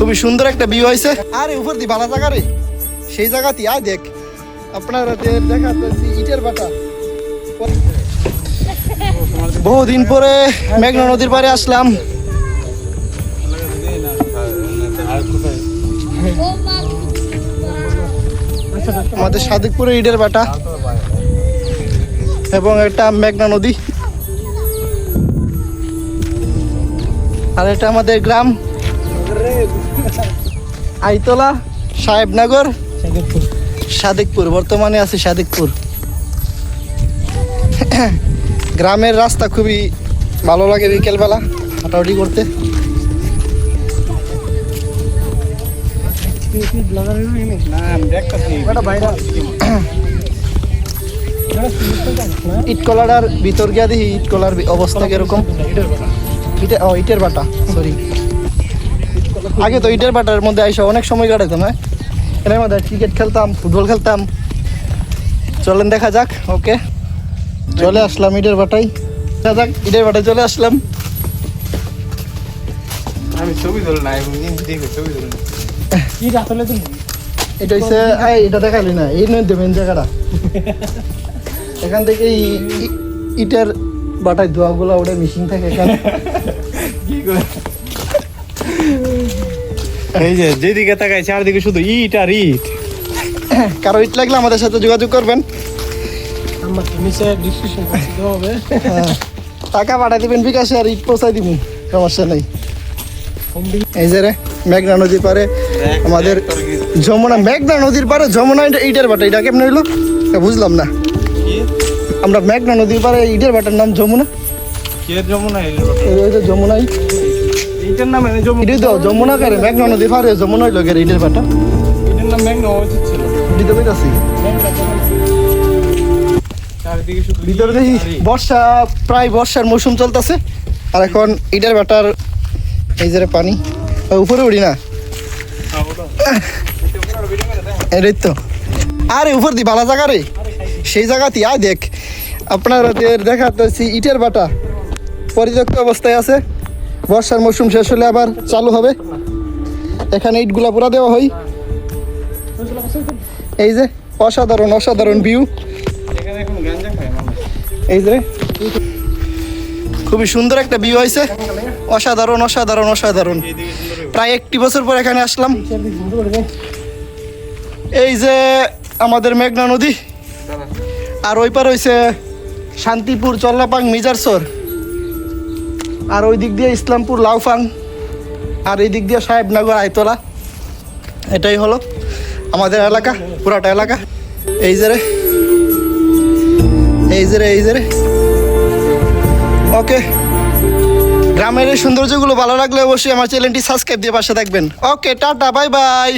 খুবই সুন্দর একটা ভিউ হয়েছে। আরে উপর দি ভালো জায়গা রে, সেই জায়গাতে আয় দেখ আপনারা দেখাচ্ছি ইটের বাটা। বহুদিন পরে মেঘনা নদীর পাড়ে আসলাম। আমাদের সাদিকপুরে ইটের বাটা এবং একটা মেঘনা নদী, আর এটা আমাদের গ্রাম আইতলা সাহেবনগর সাদিকপুর। বর্তমানে আছে সাদিকপুর। গ্রামের রাস্তা খুবই ভালো লাগে বিকেলবেলা হাঁটাহাঁটি করতে। ইটকলাটার ভিতর গিয়া দেখি ইটকলার অবস্থা কিরকম। ইটের বাটা, সরি। আগে তো ইটের বাটার মধ্যে আইসা অনেক সময় কাটাতাম। হ্যাঁ, এর মধ্যে ক্রিকেট খেলতাম, ফুটবল খেলতাম। চলেন দেখা যাক। ওকে, চলে আসলাম ইটের বাটাই। দেখা যাক, ইটের বাটায় চলে আসলাম। আমি ছবি ধরল না, ছবি ধরল এটা হচ্ছে এটা দেখালি না, এই নয় দেবেন জায়গাটা। এখান থেকে ইটের বাটায় ধোয়াগুলা ওটা মিশিং থাকে এখানে। কি করে এই যে যেদিকে তাকাই চারদিকে শুধু ইট আর ইট। কারো ইট লাগলে আমাদের সাথে যোগাযোগ করবেন। টাকা পাঠাই দিবেন বিকাশে, আর ইট পৌঁছাই দিব, সমস্যা নেই। এই যে রে মেঘনা নদীর পারে আমাদের যমুনা, মেঘনা নদীর পারে যমুনা ইটের বাটা। এটা কেমন হইলো বুঝলাম না। আমরা মেঘনা নদীর পারে ইটের বাটার নাম যমুনা। যমুনা ইটের নাম যমুনা করে মেঘনা নদীর পারে যমুনা হইলো ইটের বাটা। ইটের নাম মেঘনা উচিত ছিল। ভিতরে দেখি বর্ষা, প্রায় বর্ষার মৌসুম চলতেছে। আর এখন ইটের বাটার এই যে পানি, উপরে উঠি না এটাই তো। আরে উপর দি ভালো জায়গা রে, সেই জায়গাতে আয় দেখ আপনাদের দেখাচ্ছি ইটের বাটা পরিত্যক্ত অবস্থায় আছে। বর্ষার মৌসুম শেষ হলে আবার চালু হবে। এখানে ইটগুলা পুরা দেওয়া হয়। এই যে অসাধারণ অসাধারণ ভিউ। এই যে খুবই সুন্দর একটা ভিউ হয়েছে। অসাধারণ অসাধারণ অসাধারণ। প্রায় 1 বছর পর এখানে আসলাম। এই যে আমাদের মেঘনা নদী, আর ওই পার হয়েছে শান্তিপুর, চল্লাপাং, মিজারসর, আর ওই দিক দিয়ে ইসলামপুর, লাউফাং, আর এই দিক দিয়ে সাহেবনগর, আইতলা। এটাই হলো আমাদের এলাকা, পুরাটা এলাকা। এই যে রে, এই যে রে, এই যে রে। ওকে, গ্রামের এই সৌন্দর্যগুলো ভালো লাগলে অবশ্যই আমার চ্যানেলটি সাবস্ক্রাইব দিয়ে পাশে থাকবেন। ওকে, টাটা, বাই বাই।